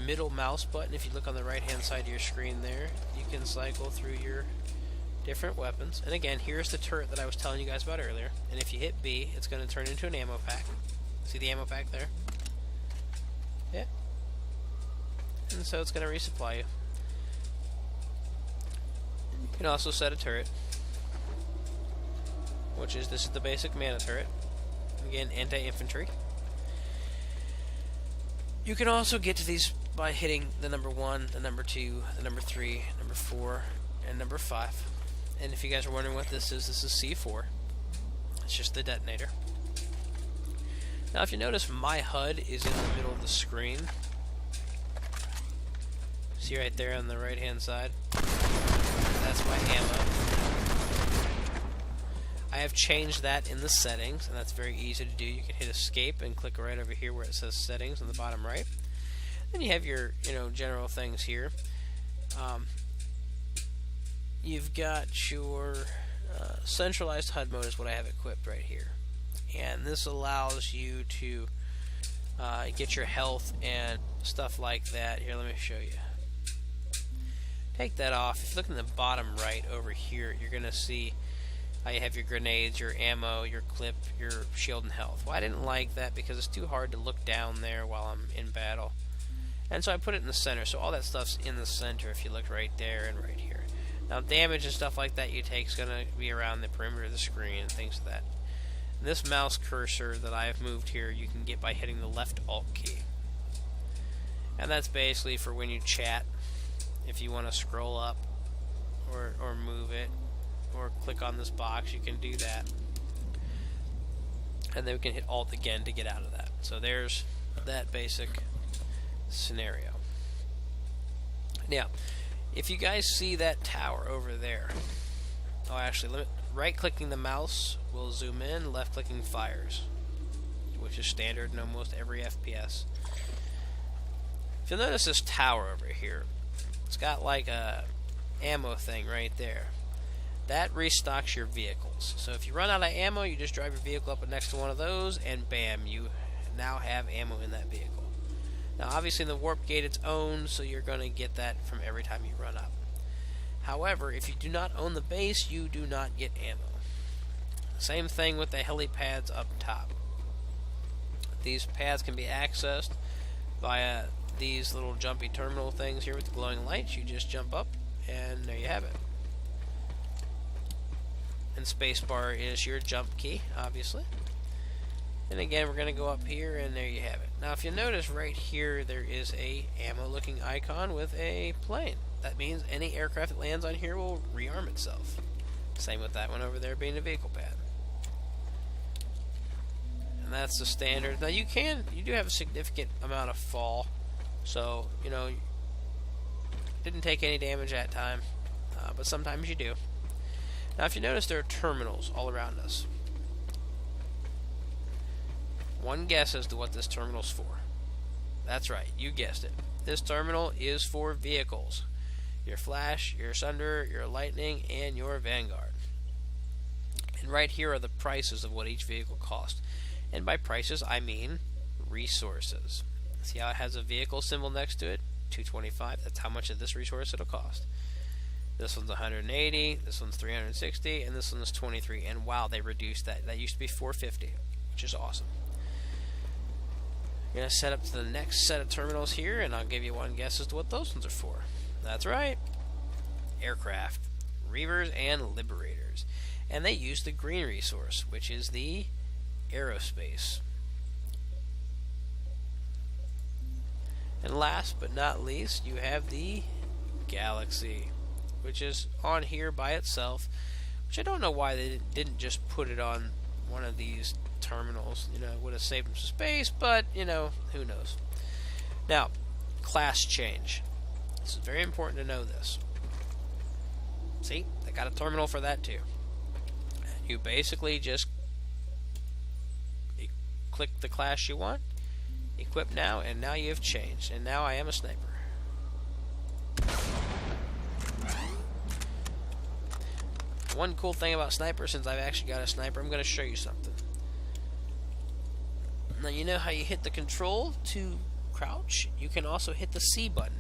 middle mouse button, if you look on the right hand side of your screen there, you can cycle through your different weapons. And again, here's the turret that I was telling you guys about earlier. And if you hit B, it's going to turn into an ammo pack. See the ammo pack there? Yeah. And so it's going to resupply you. You can also set a turret, which is, this is the basic mana turret. Again, anti-infantry. You can also get to these by hitting the number 1, the number 2, the number 3, number 4, and number 5. And if you guys are wondering what this is C4. It's just the detonator. Now if you notice, my HUD is in the middle of the screen. See right there on the right hand side? That's my ammo. I have changed that in the settings, and that's very easy to do. You can hit escape and click right over here where it says settings on the bottom right. Then you have your, general things here. You've got your centralized HUD mode is what I have equipped right here. And this allows you to get your health and stuff like that. Here, let me show you. Take that off. If you look in the bottom right over here, you're going to see how you have your grenades, your ammo, your clip, your shield and health. Well, I didn't like that because it's too hard to look down there while I'm in battle. And so I put it in the center, so all that stuff's in the center if you look right there and right here. Now damage and stuff like that you take is going to be around the perimeter of the screen and things like that. And this mouse cursor that I have moved here you can get by hitting the left Alt key. And that's basically for when you chat. If you want to scroll up or move it or click on this box, you can do that. And then we can hit Alt again to get out of that. So there's that basic scenario. Now, if you guys see that tower over there, right-clicking the mouse will zoom in, left-clicking fires, which is standard in almost every FPS. If you'll notice this tower over here, it's got like a ammo thing right there. That restocks your vehicles. So if you run out of ammo, you just drive your vehicle up next to one of those, and bam, you now have ammo in that vehicle. Now obviously in the warp gate it's owned, so you're going to get that from every time you run up. However, if you do not own the base, you do not get ammo. Same thing with the helipads up top. These pads can be accessed via these little jumpy terminal things here with the glowing lights. You just jump up and there you have it. And spacebar is your jump key, obviously. And again, we're going to go up here, and there you have it. Now, if you notice right here, there is a ammo-looking icon with a plane. That means any aircraft that lands on here will rearm itself. Same with that one over there being a vehicle pad. And that's the standard. Now, you do have a significant amount of fall. So, didn't take any damage that time. But sometimes you do. Now, if you notice, there are terminals all around us. One guess as to what this terminal's for. That's right, you guessed it. This terminal is for vehicles. Your Flash, your Sunder, your Lightning, and your Vanguard. And right here are the prices of what each vehicle costs. And by prices, I mean resources. See how it has a vehicle symbol next to it? $225. That's how much of this resource it'll cost. This one's 180, this one's 360, and this one's 23. And wow, they reduced that. That used to be 450, which is awesome. We're going to set up to the next set of terminals here, and I'll give you one guess as to what those ones are for. That's right. Aircraft, Reavers, and Liberators. And they use the green resource, which is the aerospace. And last but not least, you have the Galaxy, which is on here by itself, which I don't know why they didn't just put it on one of these terminals. It would have saved them some space, but, who knows. Now, class change. This is very important to know this. See, they got a terminal for that too. You basically just click the class you want, equip now, and now you have changed. And now I am a sniper. One cool thing about sniper, since I've actually got a sniper, I'm going to show you something. Now you know how you hit the control to crouch, you can also hit the C button.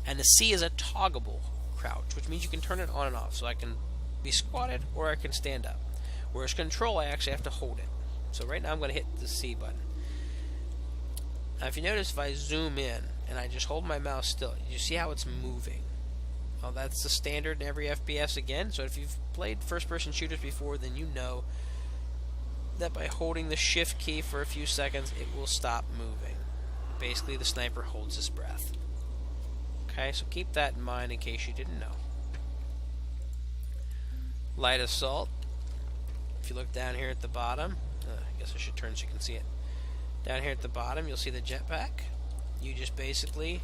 And the C is a toggable crouch, which means you can turn it on and off. So I can be squatted or I can stand up. Whereas control, I actually have to hold it. So right now I'm going to hit the C button. Now if you notice, if I zoom in and I just hold my mouse still, you see how it's moving. Well, that's the standard in every FPS again. So if you've played first-person shooters before, then you know that by holding the shift key for a few seconds, it will stop moving. Basically, the sniper holds his breath. Okay, so keep that in mind in case you didn't know. Light assault. If you look down here at the bottom, I guess I should turn so you can see it. Down here at the bottom, you'll see the jetpack. You just basically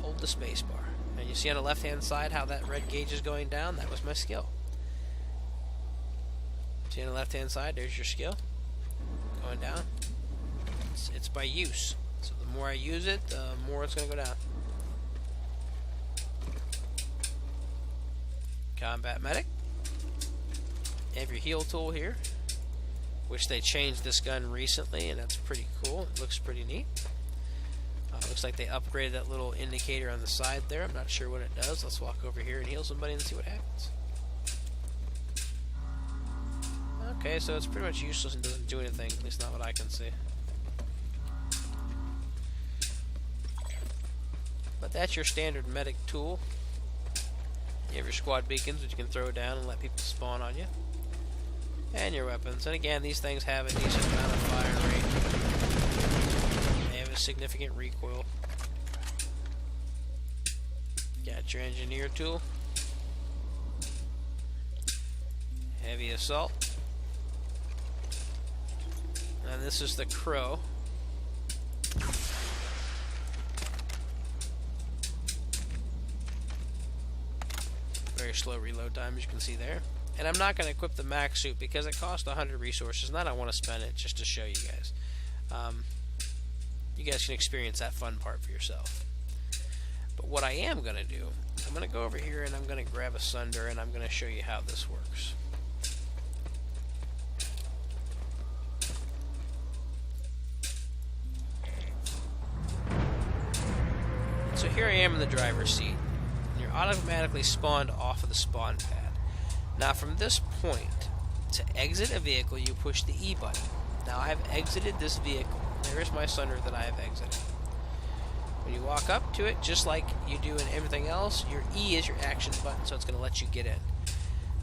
hold the space bar. And you see on the left-hand side how that red gauge is going down? That was my skill. See on the left-hand side, there's your skill. Going down. It's by use. So the more I use it, the more it's going to go down. Combat medic. You have your heal tool here, which they changed this gun recently, and that's pretty cool. It looks pretty neat. Looks like they upgraded that little indicator on the side there. I'm not sure what it does. Let's walk over here and heal somebody and see what happens. Okay, so it's pretty much useless and doesn't do anything, at least not what I can see. But that's your standard medic tool. You have your squad beacons, which you can throw down and let people spawn on you. And your weapons. And again, these things have a decent amount of fire rate. They have a significant recoil. Got your engineer tool. Heavy assault. And this is the crow. Very slow reload time, as you can see there. And I'm not going to equip the max suit because it costs 100 resources, and I don't want to spend it just to show you guys. You guys can experience that fun part for yourself. But what I am going to do, I'm going to go over here and I'm going to grab a Sunder and I'm going to show you how this works. So here I am in the driver's seat. And you're automatically spawned off of the spawn pad. Now from this point, to exit a vehicle, you push the E button. Now I've exited this vehicle. There's my Sunder that I have exited. When you walk up to it, just like you do in everything else, your E is your action button, so it's going to let you get in.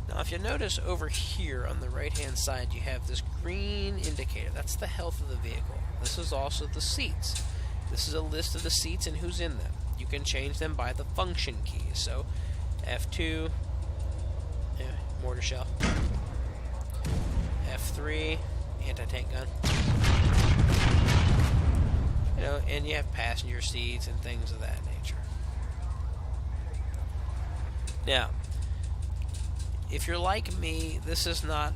Now if you notice over here on the right hand side, you have this green indicator. That's the health of the vehicle. This is also the seats. This is a list of the seats and who's in them. You can change them by the function keys. So F2, mortar shell. F3, anti-tank gun. You know, and you have passenger seats and things of that nature. Now, if you're like me, this is not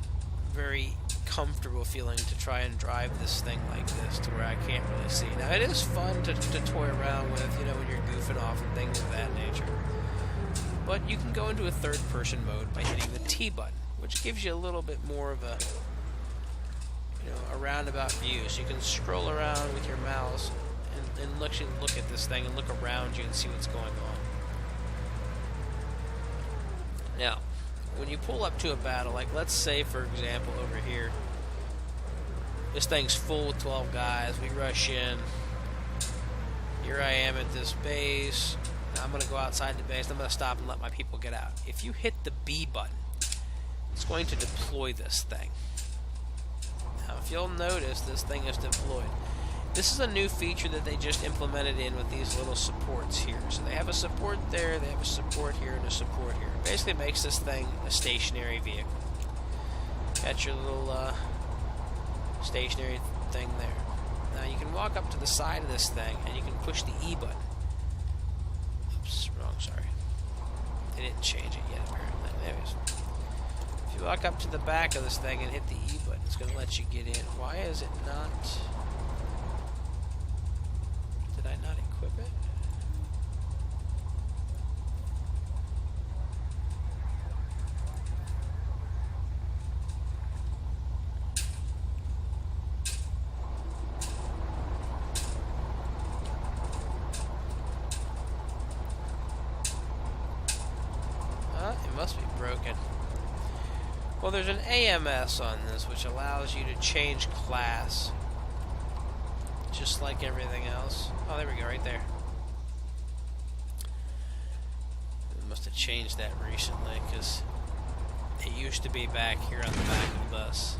very comfortable feeling to try and drive this thing like this to where I can't really see. Now, it is fun to toy around with, you know, when you're goofing off and things of that nature. But you can go into a third-person mode by hitting the T button, which gives you a little bit more of a, you know, a roundabout view. So you can scroll around with your mouse and actually look at this thing and look around you and see what's going on. Now, when you pull up to a battle, like let's say, for example, over here, this thing's full with 12 guys. We rush in. Here I am at this base. Now I'm going to go outside the base. I'm going to stop and let my people get out. If you hit the B button, it's going to deploy this thing. Now, if you'll notice, this thing is deployed. This is a new feature that they just implemented in with these little supports here. So they have a support there, they have a support here, and a support here. It basically makes this thing a stationary vehicle. Got your little stationary thing there. Now you can walk up to the side of this thing, and you can push the E button. Oops, wrong, sorry. They didn't change it yet, apparently. Anyways. If you walk up to the back of this thing and hit the E button, it's going to let you get in. Why is it not... Did I not equip it? must be broken. Well, there's an AMS on this, which allows you to change class. Just like everything else. Oh, there we go, right there. They must have changed that recently, because it used to be back here on the back of the bus.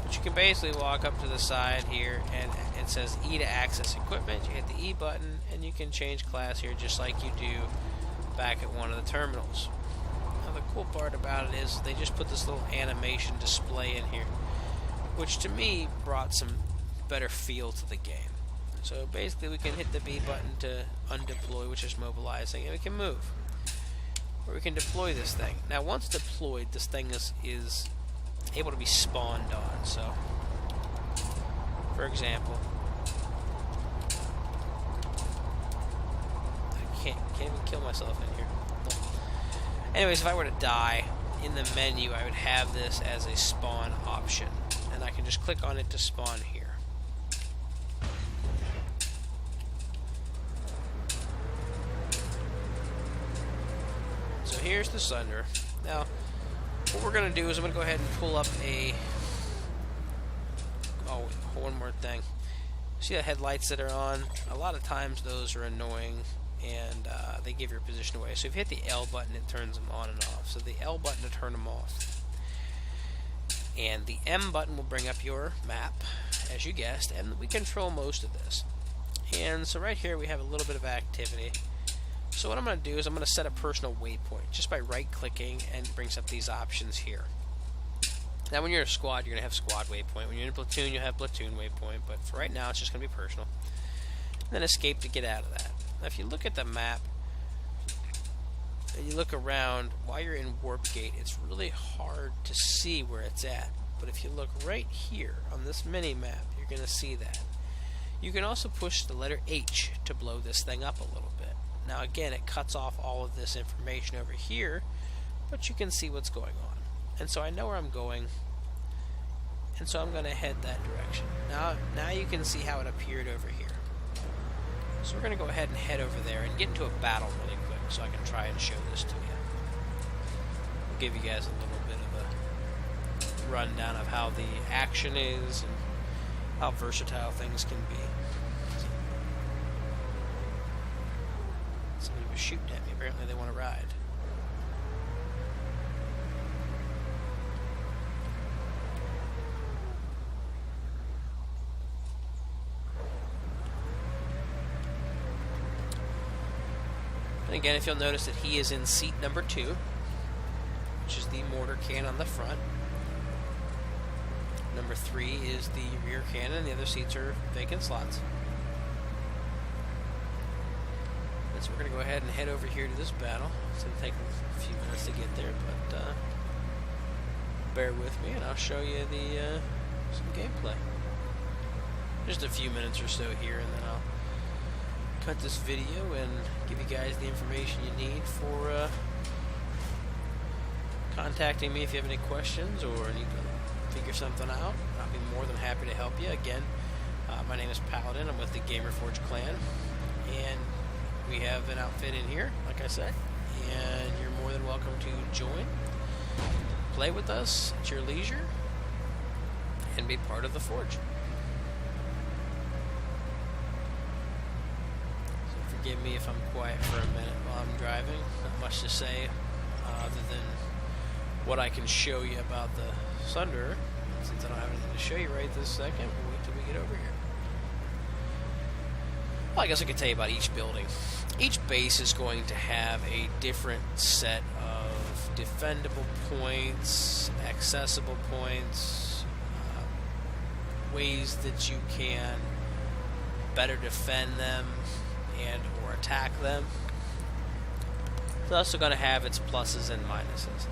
But you can basically walk up to the side here, and it says E to access equipment. You hit the E button, and you can change class here just like you do back at one of the terminals. Now, the cool part about it is they just put this little animation display in here, which to me brought some better feel to the game. So basically we can hit the B button to undeploy, which is mobilizing, and we can move. Or we can deploy this thing. Now once deployed, this thing is able to be spawned on. So for example, I can't even kill myself in here. No. Anyways, if I were to die in the menu, I would have this as a spawn option, and I can just click on it to spawn here. So here's the Sunder. Now, what we're going to do is I'm going to go ahead and pull up a... Oh, one more thing. See the headlights that are on? A lot of times those are annoying, and they give your position away. So if you hit the L button, it turns them on and off. So the L button to turn them off. And the M button will bring up your map, as you guessed, and we control most of this. And so right here we have a little bit of activity. So what I'm going to do is I'm going to set a personal waypoint just by right-clicking, and it brings up these options here. Now when you're in a squad, you're going to have squad waypoint. When you're in a platoon, you'll have platoon waypoint, but for right now it's just going to be personal. And then escape to get out of that. Now if you look at the map, and you look around, while you're in warp gate, it's really hard to see where it's at. But if you look right here on this mini-map, you're going to see that. You can also push the letter H to blow this thing up a little bit. Now again, it cuts off all of this information over here, but you can see what's going on. And so I know where I'm going, and so I'm going to head that direction. Now you can see how it appeared over here. So we're going to go ahead and head over there and get into a battle really quick so I can try and show this to you. I'll give you guys a little bit of a rundown of how the action is and how versatile things can be. Somebody was shooting at me. Apparently they want to ride. And again, if you'll notice that he is in seat number 2, which is the mortar can on the front. Number 3 is the rear cannon. The other seats are vacant slots. So we're going to go ahead and head over here to this battle. It's going to take a few minutes to get there, but bear with me and I'll show you the some gameplay. Just a few minutes or so here, and then I'll cut this video and give you guys the information you need for contacting me if you have any questions or need to figure something out. I'll be more than happy to help you. Again, my name is Paladin. I'm with the Gamerforge clan, and we have an outfit in here, like I said, and you're more than welcome to join, play with us at your leisure, and be part of the Forge. So forgive me if I'm quiet for a minute while I'm driving. Not much to say other than what I can show you about the Sunderer. Since I don't have anything to show you right this second, we'll wait till we get over here. Well, I guess I could tell you about each building. Each base is going to have a different set of defendable points, accessible points, ways that you can better defend them and or attack them. It's also going to have its pluses and minuses.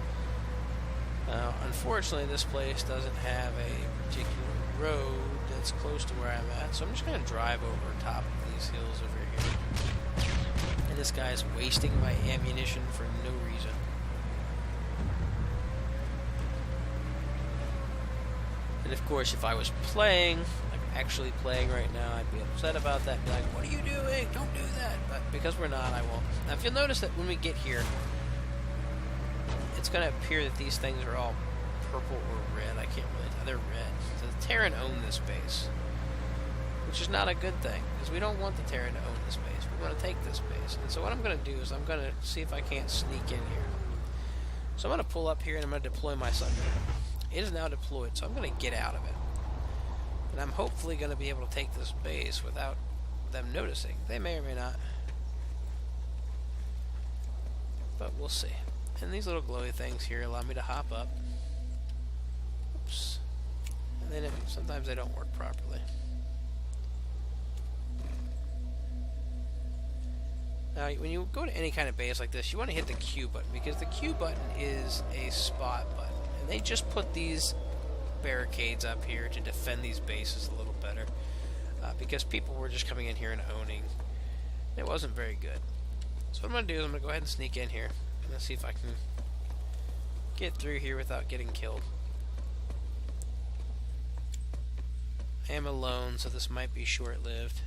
Now, unfortunately, this place doesn't have a particular road that's close to where I'm at, so I'm just going to drive over top of these hills over here. And this guy's wasting my ammunition for no reason. And of course, if I was playing, like actually playing right now, I'd be upset about that. Be like, what are you doing? Don't do that. But because we're not, I won't. Now, if you'll notice that when we get here, it's going to appear that these things are all purple or red. I can't really tell. They're red. So the Terran own this base, which is not a good thing, because we don't want the Terran to own this base. We want to take this base. And so what I'm going to do is I'm going to see if I can't sneak in here. So I'm going to pull up here and I'm going to deploy my Sunder. It is now deployed, so I'm going to get out of it. And I'm hopefully going to be able to take this base without them noticing. They may or may not. But we'll see. And these little glowy things here allow me to hop up. Oops. And then sometimes they don't work properly. Now, when you go to any kind of base like this, you want to hit the Q button, because the Q button is a spot button. And they just put these barricades up here to defend these bases a little better, because people were just coming in here and owning. It wasn't very good. So what I'm going to do is I'm going to go ahead and sneak in here. I'm going to see if I can get through here without getting killed. I am alone, so this might be short-lived.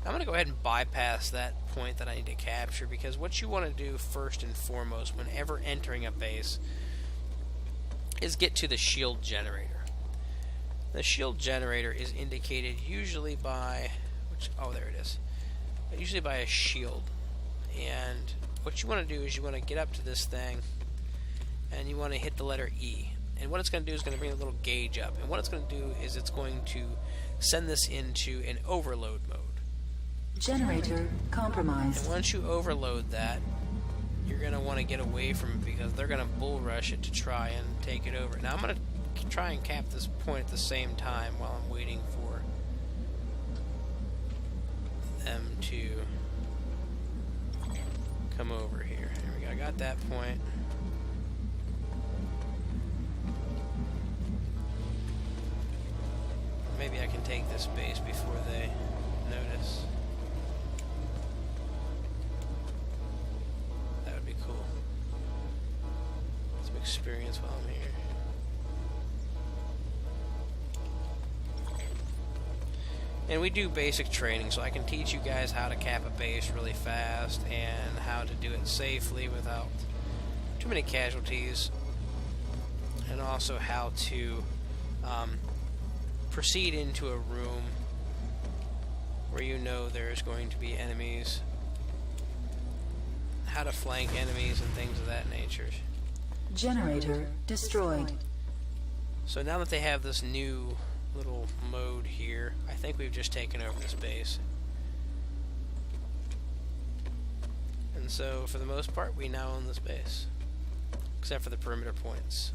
I'm going to go ahead and bypass that point that I need to capture, because what you want to do first and foremost whenever entering a base is get to the shield generator. The shield generator is indicated usually by, oh, there it is. Usually by a shield. And what you want to do is you want to get up to this thing and you want to hit the letter E. And what it's going to do is going to bring a little gauge up. And what it's going to do is it's going to send this into an overload mode. Generator compromised. And once you overload that, you're going to want to get away from it, because they're going to bull rush it to try and take it over. Now I'm going to try and cap this point at the same time while I'm waiting for them to come over here. Here we go. I got that point. Maybe I can take this base before they notice. That would be cool. Some experience while I'm here. And we do basic training, so I can teach you guys how to cap a base really fast and how to do it safely without too many casualties, and also how to proceed into a room where you know there's going to be enemies, how to flank enemies and things of that nature. Generator destroyed. So now that they have this new little mode here, I think we've just taken over this base. And so for the most part we now own this base, except for the perimeter points.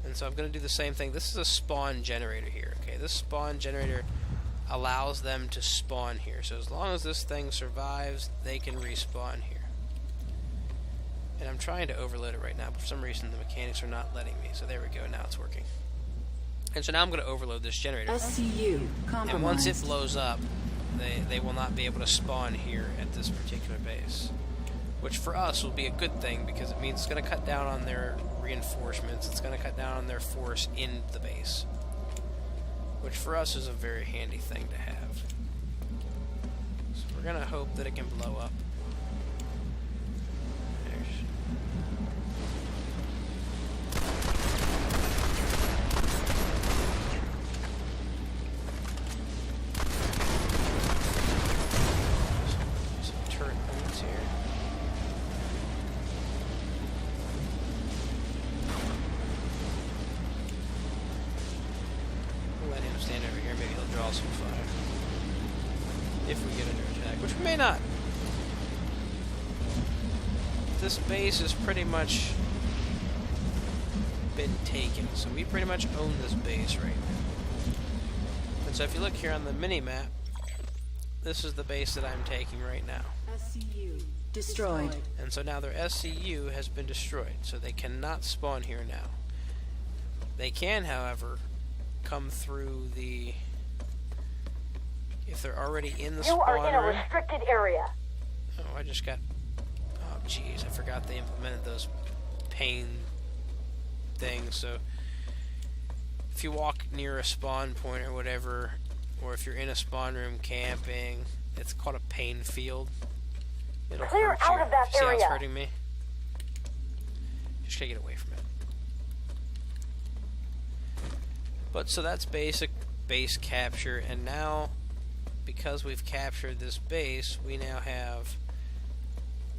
And so I'm going to do the same thing. This is a spawn generator here. Okay, this spawn generator allows them to spawn here. So as long as this thing survives, they can respawn here. And I'm trying to overload it right now, but for some reason the mechanics are not letting me. So there we go, now it's working. And so now I'm going to overload this generator. SCU compromised. And once it blows up, they will not be able to spawn here at this particular base. Which for us will be a good thing, because it means it's going to cut down on their reinforcements. It's going to cut down on their force in the base. Which for us is a very handy thing to have. So we're going to hope that it can blow up. Stand over here, maybe he'll draw some fire. If we get under attack, which we may not. This base has pretty much been taken, so we pretty much own this base right now. And so if you look here on the mini-map, this is the base that I'm taking right now. SCU destroyed. And so now their SCU has been destroyed, so they cannot spawn here now. They can, however, come through the, if they're already in the spawn room. You are in a restricted area. Oh, I just got, oh jeez, I forgot they implemented those pain things. So if you walk near a spawn point or whatever, or if you're in a spawn room camping, it's called a pain field. It'll Clear hurt you. out of that See how it's area. hurting me? Just gotta get away from it. But so that's basic base capture, and now because we've captured this base, we now have,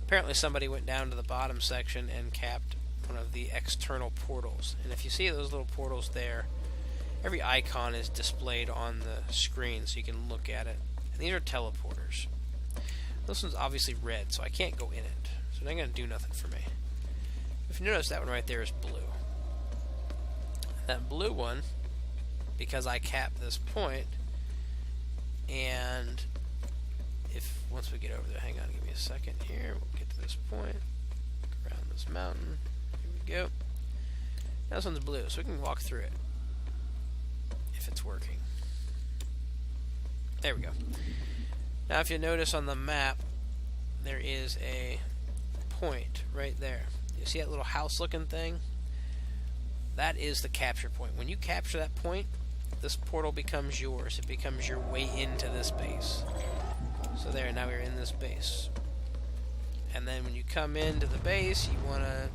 apparently somebody went down to the bottom section and capped one of the external portals. And if you see those little portals there, every icon is displayed on the screen so you can look at it. And these are teleporters. This one's obviously red, so I can't go in it. So it ain't gonna do nothing for me. If you notice, that one right there is blue. That blue one, because I capped this point, and if once we get over there, hang on, give me a second here, we'll get to this point, around this mountain, here we go. Now this one's blue, so we can walk through it, if it's working. There we go. Now if you notice on the map, there is a point right there. You see that little house looking thing? That is the capture point. When you capture that point, this portal becomes yours. It becomes your way into this base. So there, now we're in this base. And then when you come into the base, you want to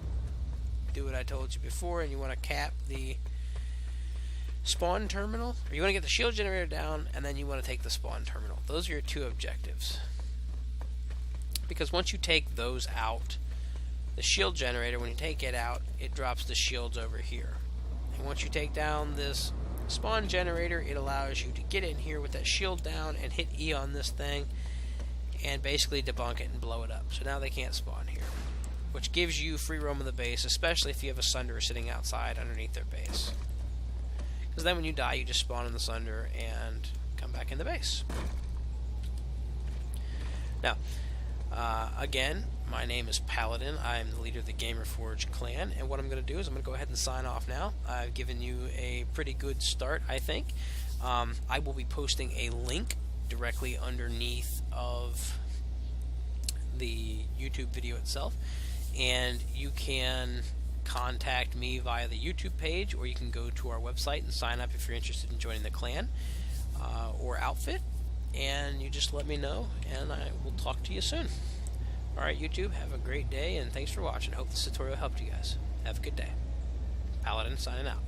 do what I told you before, and you want to cap the spawn terminal, or you want to get the shield generator down, and then you want to take the spawn terminal. Those are your two objectives. Because once you take those out, the shield generator, when you take it out, it drops the shields over here. And once you take down this spawn generator, it allows you to get in here with that shield down and hit E on this thing and basically debunk it and blow it up. So now they can't spawn here, which gives you free roam of the base, especially if you have a Sunderer sitting outside underneath their base. Because then when you die, you just spawn in the Sunderer and come back in the base. Now, again, my name is Paladin. I'm the leader of the Gamerforge clan, and what I'm going to do is I'm going to go ahead and sign off now. I've given you a pretty good start, I think. I will be posting a link directly underneath of the YouTube video itself, and you can contact me via the YouTube page, or you can go to our website and sign up if you're interested in joining the clan or outfit, and you just let me know, and I will talk to you soon. Alright, YouTube, have a great day, and thanks for watching. Hope this tutorial helped you guys. Have a good day. Paladin signing out.